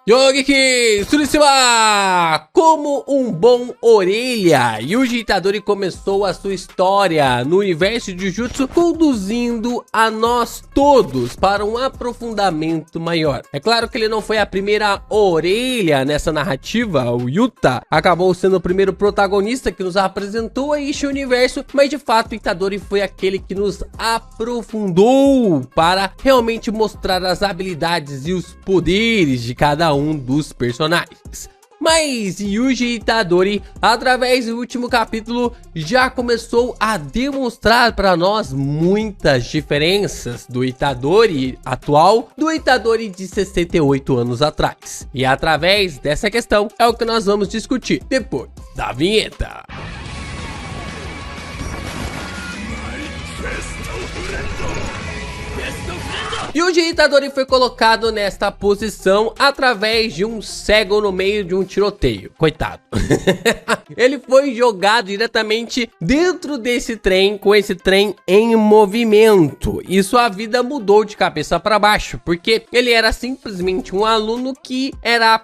Yogi Surishima! Como um bom orelha, Yuji Itadori começou a sua história no universo de Jujutsu, conduzindo a nós todos para um aprofundamento maior. É claro que ele não foi a primeira orelha nessa narrativa, o Yuta acabou sendo o primeiro protagonista que nos apresentou a este universo, mas de fato Itadori foi aquele que nos aprofundou para realmente mostrar as habilidades e os poderes de cada um dos personagens. Mas Yuji Itadori, através do último capítulo, já começou a demonstrar para nós muitas diferenças do Itadori atual do Itadori de 68 anos atrás. E através dessa questão é o que nós vamos discutir depois da vinheta. Yuji Itadori foi colocado nesta posição através de um cego no meio de um tiroteio. Coitado. Ele foi jogado diretamente dentro desse trem, com esse trem em movimento. E sua vida mudou de cabeça para baixo, porque ele era simplesmente um aluno que era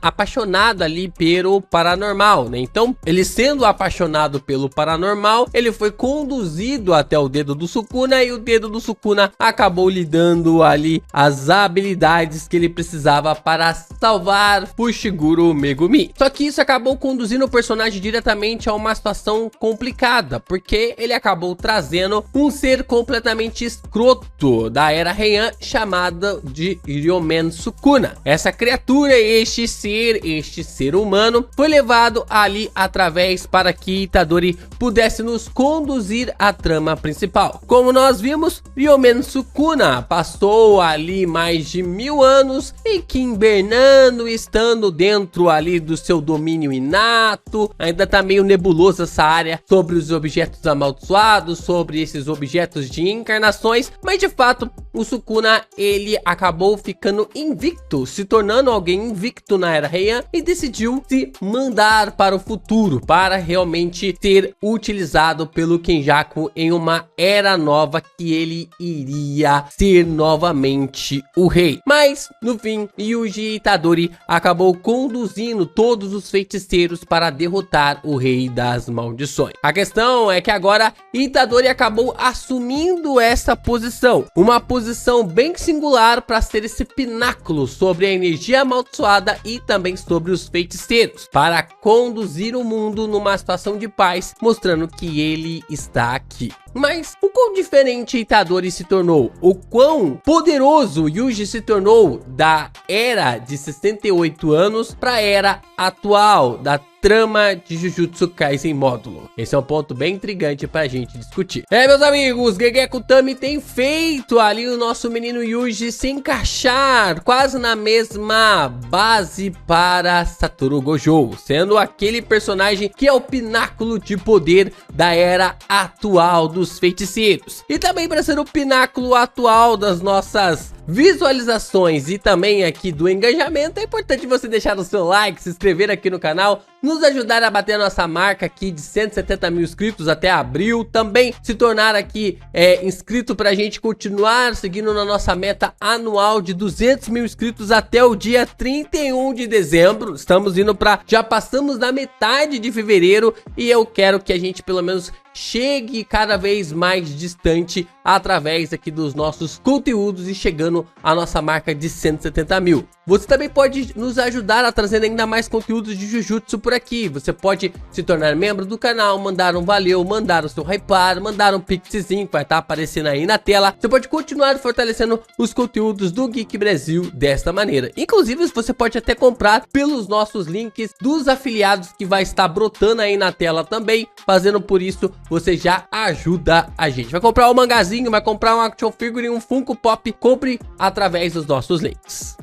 apaixonado ali pelo paranormal, né? Então, ele sendo apaixonado pelo paranormal, ele foi conduzido até o dedo do Sukuna e o dedo do Sukuna acabou lhe dando ali as habilidades que ele precisava para salvar Fushiguro Megumi. Só que isso acabou conduzindo o personagem diretamente a uma situação complicada, porque ele acabou trazendo um ser completamente escroto da era Heian chamada de Ryomen Sukuna. Essa criatura, este ser humano, foi levado ali através para que Itadori pudesse nos conduzir à trama principal. Como nós vimos, Ryomen Sukuna passou ali mais de 1000 anos e que hibernando, estando dentro ali do seu domínio inato. Ainda tá meio nebulosa essa área sobre os objetos amaldiçoados, sobre esses objetos de encarnações, mas de fato o Sukuna ele acabou ficando invicto, se tornando alguém invicto na era Heian e decidiu se mandar para o futuro para realmente ser utilizado pelo Kenjaku em uma era nova que ele iria ser novamente o rei. Mas no fim, Yuji Itadori acabou conduzindo todos os feiticeiros para derrotar o rei das maldições. A questão é que agora Itadori acabou assumindo essa posição, uma posição bem singular para ser esse pináculo sobre a energia amaldiçoada e também sobre os feiticeiros, para conduzir o mundo numa situação de paz, mostrando que ele está aqui. Mas o quão diferente Itadori se tornou, o quão poderoso Yuji se tornou da era de 68 anos para a era atual da trama de Jujutsu Kaisen módulo. Esse é um ponto bem intrigante pra gente discutir. Meus amigos, Gegeko Tami tem feito ali o nosso menino Yuji se encaixar quase na mesma base para Satoru Gojo, sendo aquele personagem que é o pináculo de poder da era atual dos feiticeiros. E também para ser o pináculo atual das nossas visualizações e também aqui do engajamento, é importante você deixar o seu like, se inscrever aqui no canal, nos ajudar a bater a nossa marca aqui de 170 mil inscritos até abril, também se tornar aqui inscrito pra gente continuar seguindo na nossa meta anual de 200 mil inscritos até o dia 31 de dezembro, estamos indo pra, já passamos da metade de fevereiro e eu quero que a gente pelo menos chegue cada vez mais distante através aqui dos nossos conteúdos e chegando a nossa marca de 170 mil. Você também pode nos ajudar a trazer ainda mais conteúdos de Jujutsu por aqui. Você pode se tornar membro do canal, mandar um valeu, mandar o seu hypar, mandar um pixzinho que vai estar aparecendo aí na tela. Você pode continuar fortalecendo os conteúdos do Geek Brasil desta maneira. Inclusive, você pode até comprar pelos nossos links dos afiliados que vai estar brotando aí na tela também. Fazendo por isso, você já ajuda a gente. Vai comprar um mangazinho, vai comprar um action figure, um Funko Pop, compre através dos nossos links.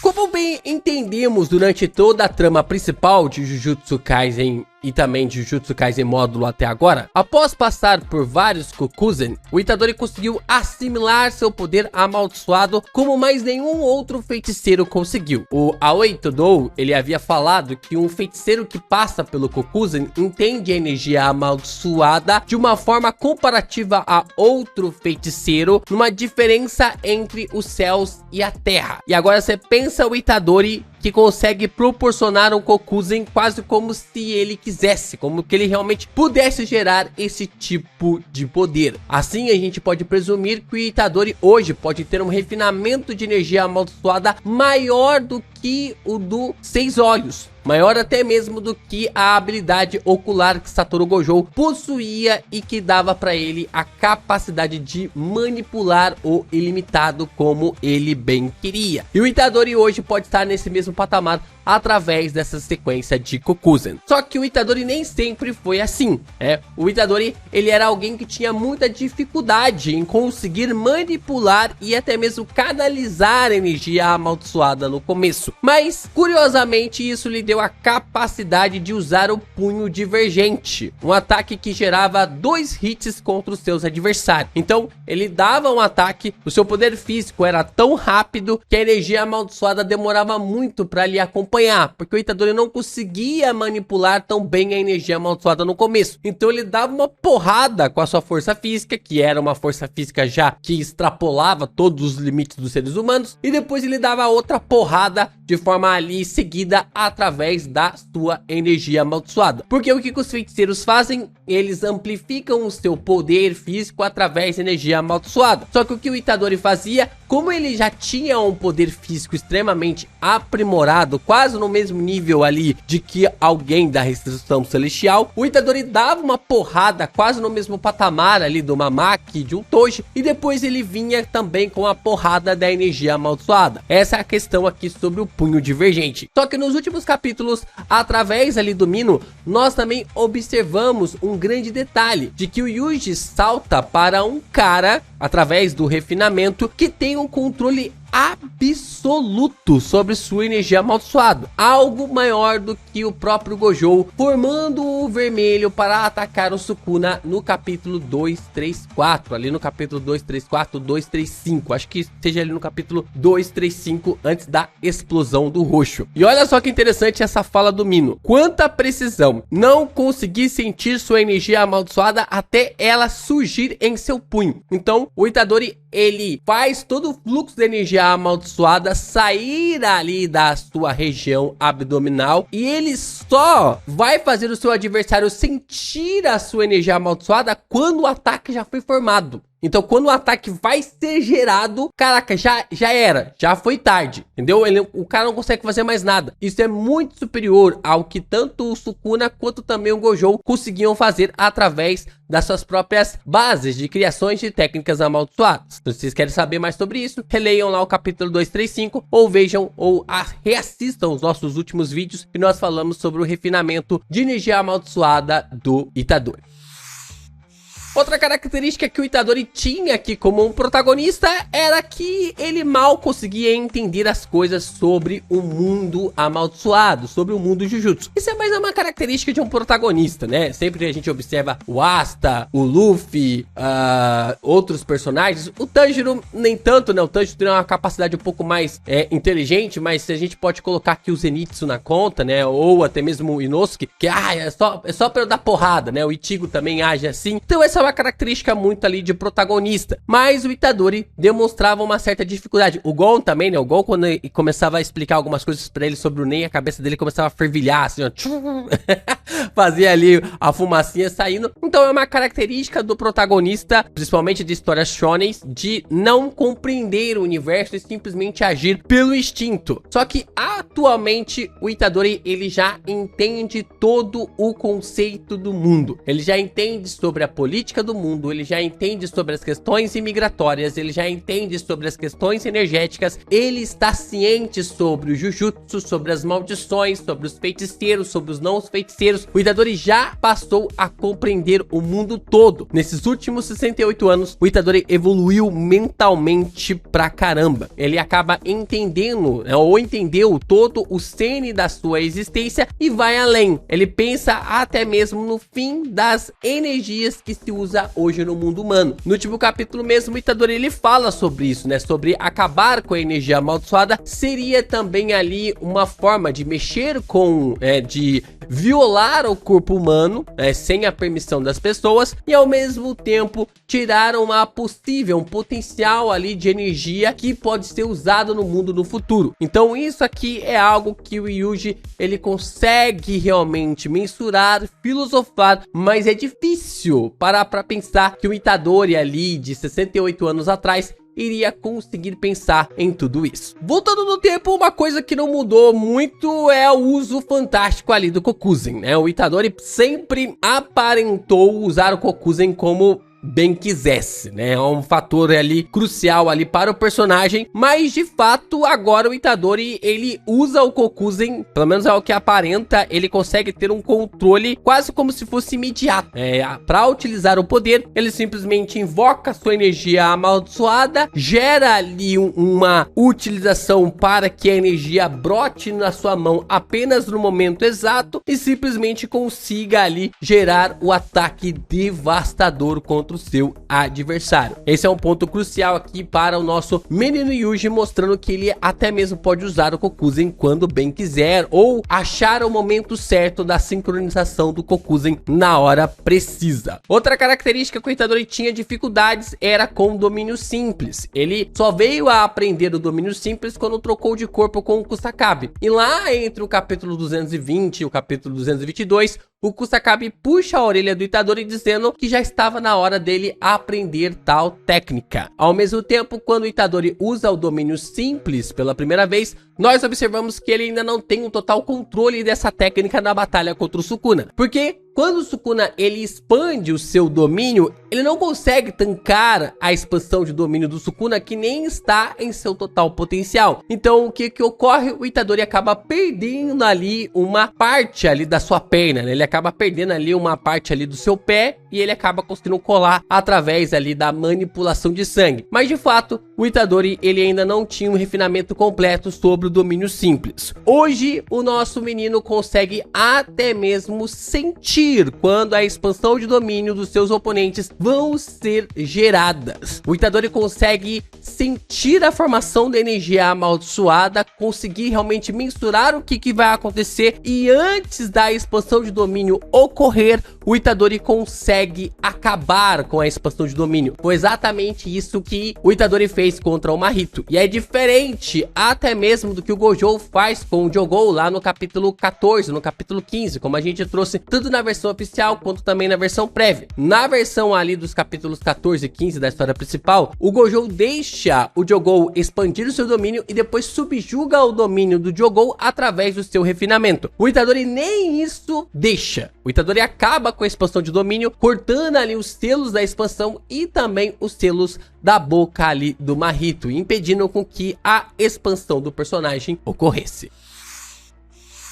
Como bem entendemos durante toda a trama principal de Jujutsu Kaisen e também de Jujutsu Kaisen módulo até agora, após passar por vários Kokuzen, o Itadori conseguiu assimilar seu poder amaldiçoado como mais nenhum outro feiticeiro conseguiu. O Aoi Todou, ele havia falado que um feiticeiro que passa pelo Kokuzen entende a energia amaldiçoada de uma forma comparativa a outro feiticeiro, numa diferença entre os céus e a terra. E agora você pensa o Itadori que consegue proporcionar um Kokuzen quase como se ele quisesse, como que ele realmente pudesse gerar esse tipo de poder. Assim a gente pode presumir que o Itadori hoje pode ter um refinamento de energia amaldiçoada maior do que o do Seis Olhos. Maior até mesmo do que a habilidade ocular que Satoru Gojo possuía e que dava para ele a capacidade de manipular o ilimitado como ele bem queria. E o Itadori hoje pode estar nesse mesmo patamar através dessa sequência de Kokuzen. Só que o Itadori nem sempre foi assim, o Itadori, ele era alguém que tinha muita dificuldade em conseguir manipular e até mesmo canalizar a energia amaldiçoada no começo. Mas, curiosamente, isso lhe deu a capacidade de usar o punho divergente, um ataque que gerava 2 hits contra os seus adversários. Então, ele dava um ataque, o seu poder físico era tão rápido que a energia amaldiçoada demorava muito para lhe acompanhar, porque o Itadori não conseguia manipular tão bem a energia amaldiçoada no começo. Então ele dava uma porrada com a sua força física, que era uma força física já que extrapolava todos os limites dos seres humanos, e depois ele dava outra porrada de forma ali seguida através da sua energia amaldiçoada. Porque o que os feiticeiros fazem? Eles amplificam o seu poder físico através da energia amaldiçoada. Só que o que o Itadori fazia, como ele já tinha um poder físico extremamente aprimorado, quase no mesmo nível ali de que alguém da restrição celestial, o Itadori dava uma porrada quase no mesmo patamar ali do Mamaki e de um Toji, e depois ele vinha também com a porrada da energia amaldiçoada. Essa é a questão aqui sobre o punho divergente. Só que nos últimos capítulos, através ali do Mino, nós também observamos um grande detalhe, de que o Yuji salta para um cara, através do refinamento, que tem um controle absoluto sobre sua energia amaldiçoada, algo maior do que o próprio Gojo, formando o vermelho para atacar o Sukuna no capítulo 234, ali no capítulo 234, 235, acho que seja ali no capítulo 235, antes da explosão do roxo. E olha só que interessante essa fala do Mino: quanta precisão, não consegui sentir sua energia amaldiçoada até ela surgir em seu punho. Então o Itadori, ele faz todo o fluxo de energia amaldiçoada sair ali da sua região abdominal, e ele só vai fazer o seu adversário sentir a sua energia amaldiçoada quando o ataque já foi formado. Então, quando o ataque vai ser gerado, caraca, já era, já foi tarde, entendeu? O cara não consegue fazer mais nada. Isso é muito superior ao que tanto o Sukuna quanto também o Gojo conseguiam fazer através das suas próprias bases de criações de técnicas amaldiçoadas. Então, se vocês querem saber mais sobre isso, releiam lá o capítulo 235, ou vejam ou reassistam os nossos últimos vídeos que nós falamos sobre o refinamento de energia amaldiçoada do Itadori. Outra característica que o Itadori tinha aqui como um protagonista era que ele mal conseguia entender as coisas sobre o mundo amaldiçoado, sobre o mundo Jujutsu. Isso é mais uma característica de um protagonista, né? Sempre a gente observa o Asta, o Luffy, outros personagens. O Tanjiro nem tanto, né? O Tanjiro tem uma capacidade um pouco mais inteligente, mas se a gente pode colocar aqui o Zenitsu na conta, né? Ou até mesmo o Inosuke, que é só pra eu dar porrada, né? O Ichigo também age assim. Então essa é uma característica muito ali de protagonista, mas o Itadori demonstrava uma certa dificuldade. O Gon também, né? O Gon, quando ele começava a explicar algumas coisas pra ele sobre o Nen, a cabeça dele começava a fervilhar, assim, ó. Fazia ali a fumacinha saindo. Então é uma característica do protagonista, principalmente de histórias shonen, de não compreender o universo e simplesmente agir pelo instinto. Só que atualmente o Itadori, ele já entende todo o conceito do mundo. Ele já entende sobre a política geopolítica do mundo, ele já entende sobre as questões imigratórias, ele já entende sobre as questões energéticas, ele está ciente sobre o Jujutsu, sobre as maldições, sobre os feiticeiros, sobre os não feiticeiros. O Itadori já passou a compreender o mundo todo. Nesses últimos 68 anos, o Itadori evoluiu mentalmente pra caramba. Ele acaba entendendo, ou entendeu todo o cerne da sua existência e vai além. Ele pensa até mesmo no fim das energias que se usa hoje no mundo humano. No último capítulo mesmo, o Itadori ele fala sobre isso, né? Sobre acabar com a energia amaldiçoada seria também ali uma forma de mexer com, de violar o corpo humano, sem a permissão das pessoas, e ao mesmo tempo tirar um potencial ali de energia que pode ser usado no mundo no futuro. Então isso aqui é algo que o Yuji ele consegue realmente mensurar, filosofar, mas é difícil parar para pensar que o Itadori ali de 68 anos atrás iria conseguir pensar em tudo isso. Voltando no tempo, uma coisa que não mudou muito é o uso fantástico ali do Kokuzen, né? O Itadori sempre aparentou usar o Kokuzen como bem quisesse, né? É um fator ali crucial ali para o personagem, mas de fato agora o Itadori ele usa o Kokuzen, pelo menos é o que aparenta, ele consegue ter um controle quase como se fosse imediato. Para utilizar o poder, ele simplesmente invoca sua energia amaldiçoada, gera ali uma utilização para que a energia brote na sua mão apenas no momento exato e simplesmente consiga ali gerar o ataque devastador contra o seu adversário. Esse é um ponto crucial aqui para o nosso menino Yuji, mostrando que ele até mesmo pode usar o Kokuzen quando bem quiser, ou achar o momento certo da sincronização do Kokuzen na hora precisa. Outra característica que o Itadori tinha dificuldades era com o domínio simples. Ele só veio a aprender o domínio simples quando trocou de corpo com o Kusakabe. E lá entre o capítulo 220 e o capítulo 222, o Kusakabe puxa a orelha do Itadori dizendo que já estava na hora dele aprender tal técnica. Ao mesmo tempo, quando o Itadori usa o domínio simples pela primeira vez, nós observamos que ele ainda não tem um total controle dessa técnica na batalha contra o Sukuna. Porque quando o Sukuna ele expande o seu domínio, ele não consegue tancar a expansão de domínio do Sukuna, que nem está em seu total potencial. Então o que ocorre? O Itadori acaba perdendo ali uma parte ali da sua perna, né? Ele acaba perdendo ali uma parte ali do seu pé e ele acaba conseguindo colar através ali da manipulação de sangue. Mas de fato, o Itadori ele ainda não tinha um refinamento completo sobre o domínio simples. Hoje, o nosso menino consegue até mesmo sentir quando a expansão de domínio dos seus oponentes vão ser geradas. O Itadori consegue sentir a formação da energia amaldiçoada, conseguir realmente mensurar o que vai acontecer, e antes da expansão de domínio ocorrer, o Itadori consegue acabar com a expansão de domínio. Foi exatamente isso que o Itadori fez contra o Mahito. E é diferente até mesmo do que o Gojo faz com o Jogou lá no capítulo 14, no capítulo 15, como a gente trouxe tanto na versão oficial quanto também na versão prévia. Na versão ali dos capítulos 14 e 15 da história principal, o Gojo deixa o Jogou expandir o seu domínio e depois subjuga o domínio do Jogou através do seu refinamento. O Itadori nem isso deixa. O Itadori acaba com a expansão de domínio, cortando ali os selos da expansão e também os selos da boca ali do Mahito, impedindo com que a expansão do personagem ocorresse.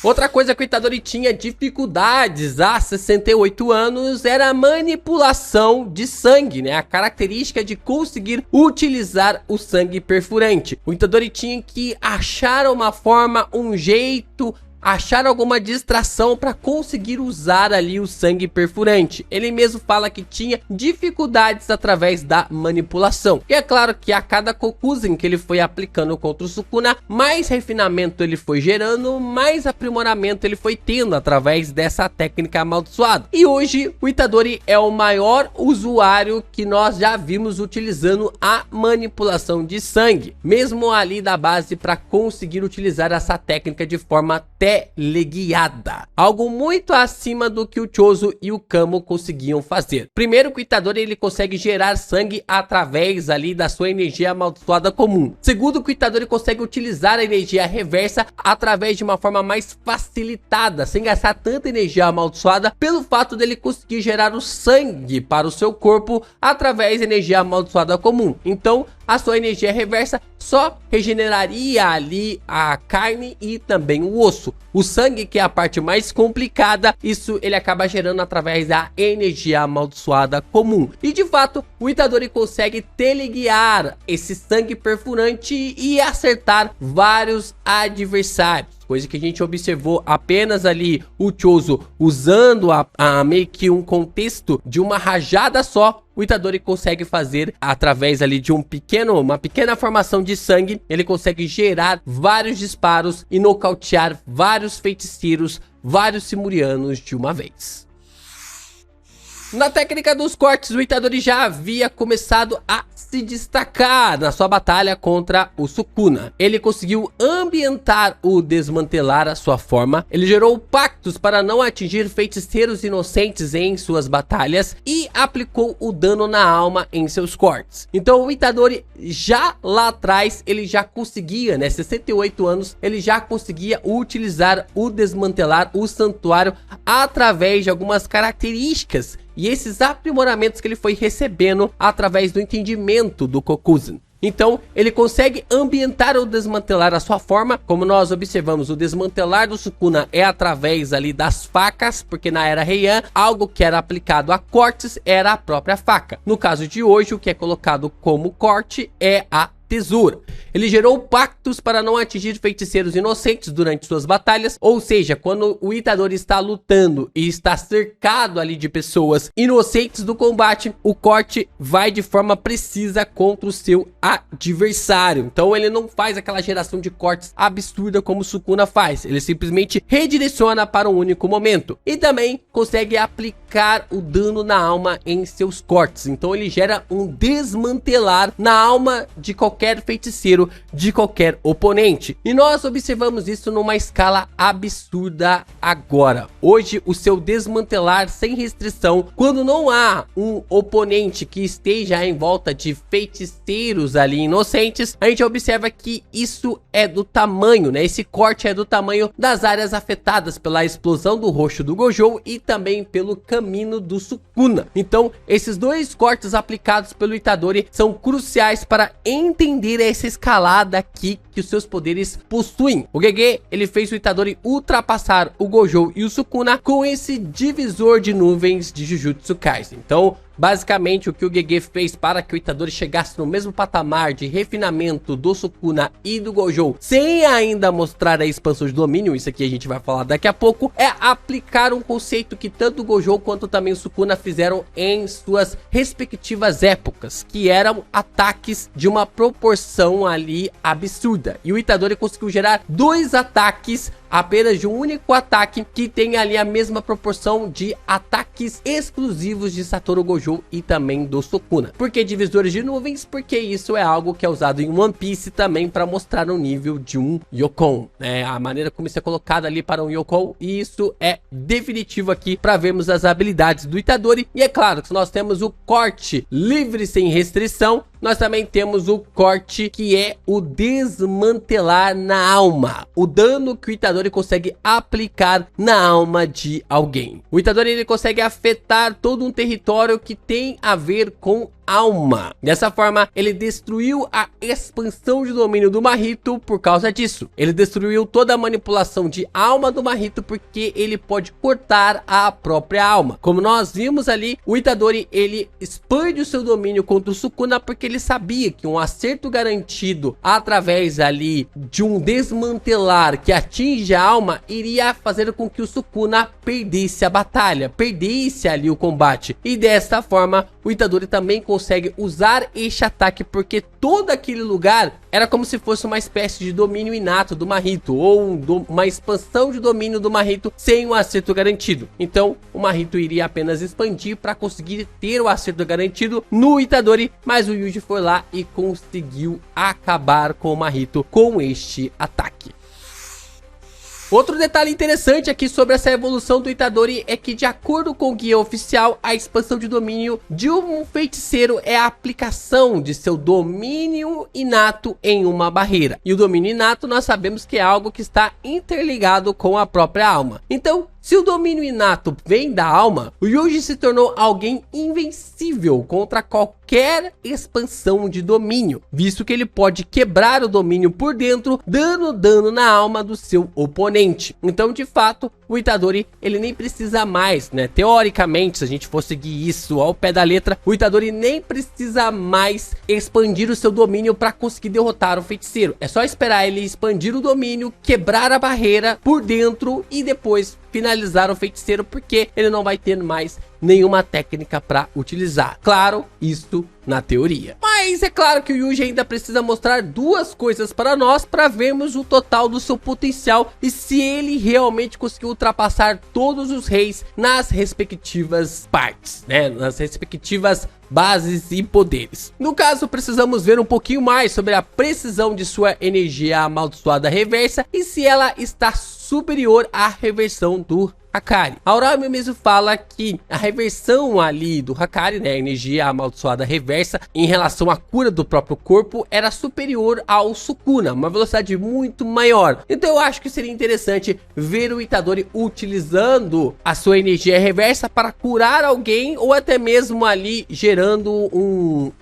Outra coisa que o Itadori tinha dificuldades há 68 anos era a manipulação de sangue, né? A característica de conseguir utilizar o sangue perfurante. O Itadori tinha que achar uma forma, um jeito, achar alguma distração para conseguir usar ali o sangue perfurante. Ele mesmo fala que tinha dificuldades através da manipulação. E é claro que a cada Kokuzen que ele foi aplicando contra o Sukuna, mais refinamento ele foi gerando, mais aprimoramento ele foi tendo através dessa técnica amaldiçoada. E hoje o Itadori é o maior usuário que nós já vimos utilizando a manipulação de sangue, mesmo ali da base, para conseguir utilizar essa técnica de forma técnica. teleguiada, algo muito acima do que o Chozo e o Kamo conseguiam fazer. Primeiro, que o Itadori ele consegue gerar sangue através ali da sua energia amaldiçoada comum. Segundo, que o Itadori consegue utilizar a energia reversa através de uma forma mais facilitada, sem gastar tanta energia amaldiçoada, pelo fato dele conseguir gerar o sangue para o seu corpo através da energia amaldiçoada comum. Então, a sua energia reversa só regeneraria ali a carne e também o osso. O sangue, que é a parte mais complicada, isso ele acaba gerando através da energia amaldiçoada comum. E de fato, o Itadori consegue teleguiar esse sangue perfurante e acertar vários adversários. Coisa que a gente observou apenas ali o Chozo usando meio que um contexto de uma rajada só. O Itadori consegue fazer através ali de uma pequena formação de sangue. Ele consegue gerar vários disparos e nocautear vários feiticeiros, vários simurianos de uma vez. Na técnica dos cortes, o Itadori já havia começado a se destacar na sua batalha contra o Sukuna. Ele conseguiu ambientar o desmantelar a sua forma, ele gerou pactos para não atingir feiticeiros inocentes em suas batalhas e aplicou o dano na alma em seus cortes. Então o Itadori já lá atrás, ele já conseguia, 68 anos, ele já conseguia utilizar o desmantelar o santuário através de algumas características e esses aprimoramentos que ele foi recebendo através do entendimento do Kokuzen. Então, ele consegue ambientar ou desmantelar a sua forma. Como nós observamos, o desmantelar do Sukuna é através ali das facas, porque na era Heian, algo que era aplicado a cortes era a própria faca. No caso de hoje, o que é colocado como corte é a tesoura. Ele gerou pactos para não atingir feiticeiros inocentes durante suas batalhas, ou seja, quando o Itadori está lutando e está cercado ali de pessoas inocentes do combate, o corte vai de forma precisa contra o seu adversário. Então ele não faz aquela geração de cortes absurda como o Sukuna faz, ele simplesmente redireciona para um único momento e também consegue aplicar o dano na alma em seus cortes. Então ele gera um desmantelar na alma de qualquer feiticeiro, de qualquer oponente. E nós observamos isso numa escala absurda agora. Hoje, o seu desmantelar sem restrição, quando não há um oponente que esteja em volta de feiticeiros ali inocentes, a gente observa que isso é do tamanho, esse corte é do tamanho das áreas afetadas pela explosão do roxo do Gojo e também pelo caminho do Sukuna. Então, esses dois cortes aplicados pelo Itadori são cruciais para entender essa escalada aqui que os seus poderes possuem. O Gege, ele fez o Itadori ultrapassar o Gojo e o Sukuna com esse divisor de nuvens de Jujutsu Kaisen. Então, basicamente, o que o Gege fez para que o Itadori chegasse no mesmo patamar de refinamento do Sukuna e do Gojo, sem ainda mostrar a expansão de domínio, isso aqui a gente vai falar daqui a pouco, é aplicar um conceito que tanto o Gojo quanto também o Sukuna fizeram em suas respectivas épocas, que eram ataques de uma proporção ali absurda. E o Itadori conseguiu gerar dois ataques apenas de um único ataque que tem ali a mesma proporção de ataques exclusivos de Satoru Gojo e também do Sukuna. Por que divisores de nuvens? Porque isso é algo que é usado em One Piece também para mostrar o nível de um Yokon, a maneira como isso é colocado ali para um Yokon, e isso é definitivo aqui para vermos as habilidades do Itadori. E é claro que nós temos o corte livre sem restrição, nós também temos o corte que é o desmantelar na alma, o dano que o Itadori consegue aplicar na alma de alguém. O Itadori ele consegue afetar todo um território que tem a ver com alma. Dessa forma, ele destruiu a expansão de domínio do Mahito por causa disso. Ele destruiu toda a manipulação de alma do Mahito porque ele pode cortar a própria alma. Como nós vimos ali, o Itadori ele expande o seu domínio contra o Sukuna porque ele sabia que um acerto garantido através ali de um desmantelar que atinge a alma iria fazer com que o Sukuna perdesse a batalha, perdesse ali o combate. E desta forma, o Itadori também consegue usar este ataque porque todo aquele lugar era como se fosse uma espécie de domínio inato do Mahito, ou uma expansão de domínio do Mahito sem um acerto garantido. Então o Mahito iria apenas expandir para conseguir ter o acerto garantido no Itadori, mas o Yuji foi lá e conseguiu acabar com o Mahito com este ataque. Outro detalhe interessante aqui sobre essa evolução do Itadori é que, de acordo com o guia oficial, a expansão de domínio de um feiticeiro é a aplicação de seu domínio inato em uma barreira. E o domínio inato nós sabemos que é algo que está interligado com a própria alma. Então, se o domínio inato vem da alma, o Yuji se tornou alguém invencível contra qualquer expansão de domínio, visto que ele pode quebrar o domínio por dentro, dando dano na alma do seu oponente. Então, de fato, o Itadori, ele nem precisa mais, né? Teoricamente, se a gente for seguir isso ao pé da letra, o Itadori nem precisa mais expandir o seu domínio para conseguir derrotar o feiticeiro. É só esperar ele expandir o domínio, quebrar a barreira por dentro e depois finalizar o feiticeiro, porque ele não vai ter mais nenhuma técnica para utilizar. Claro, isso na teoria. Mas é claro que o Yuji ainda precisa mostrar duas coisas para nós para vermos o total do seu potencial e se ele realmente conseguiu ultrapassar todos os reis nas respectivas partes, né? Nas respectivas bases e poderes. No caso, precisamos ver um pouquinho mais sobre a precisão de sua energia amaldiçoada reversa e se ela está superior à reversão do Hakari. A Uraume mesmo fala que a reversão ali do Hakari, né, a energia amaldiçoada reversa, em relação à cura do próprio corpo, era superior ao Sukuna, uma velocidade muito maior. Então eu acho que seria interessante ver o Itadori utilizando a sua energia reversa para curar alguém, ou até mesmo ali gerando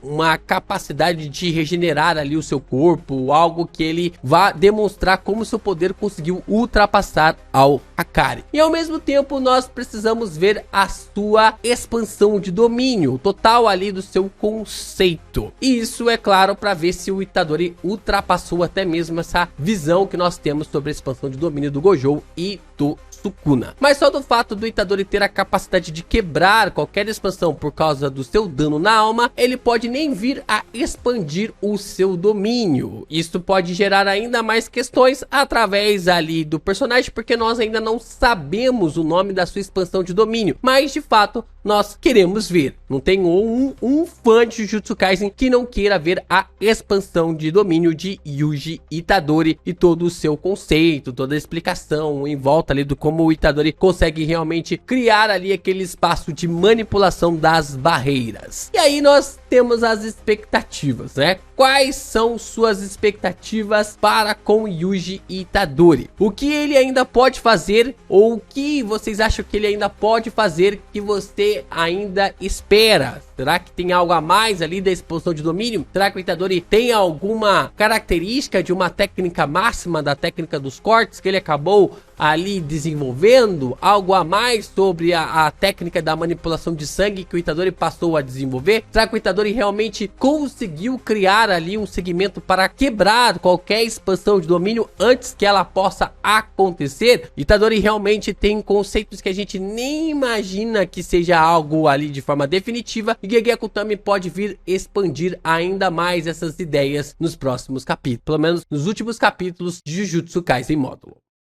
uma capacidade de regenerar ali o seu corpo, algo que ele vá demonstrar como seu poder conseguiu ultrapassar ao Hakari. E ao mesmo tempo nós precisamos ver a sua expansão de domínio, o total ali do seu conceito. E isso é claro para ver se o Itadori ultrapassou até mesmo essa visão que nós temos sobre a expansão de domínio do Gojo e do Sukuna. Mas só do fato do Itadori ter a capacidade de quebrar qualquer expansão por causa do seu dano na alma, ele pode nem vir a expandir o seu domínio. Isso pode gerar ainda mais questões através ali do personagem, porque nós ainda não sabemos o nome da sua expansão de domínio, mas de fato nós queremos ver. Não tem um fã de Jujutsu Kaisen que não queira ver a expansão de domínio de Yuji Itadori e todo o seu conceito, toda a explicação em volta ali do como o Itadori consegue realmente criar ali aquele espaço de manipulação das barreiras. E aí nós temos as expectativas, né? Quais são suas expectativas para com Yuji Itadori? O que ele ainda pode fazer, ou o que vocês acham que ele ainda pode fazer que você ainda espera? Será que tem algo a mais ali da expansão de domínio? Será que o Itadori tem alguma característica de uma técnica máxima, da técnica dos cortes, que ele acabou ali desenvolvendo? Algo a mais sobre a técnica da manipulação de sangue que o Itadori passou a desenvolver? Será que o Itadori realmente conseguiu criar ali um segmento para quebrar qualquer expansão de domínio antes que ela possa acontecer? Itadori realmente tem conceitos que a gente nem imagina que seja algo ali de forma definitiva, e Gege Akutami pode vir expandir ainda mais essas ideias nos próximos capítulos, pelo menos nos últimos capítulos de Jujutsu Kaisen Módulo.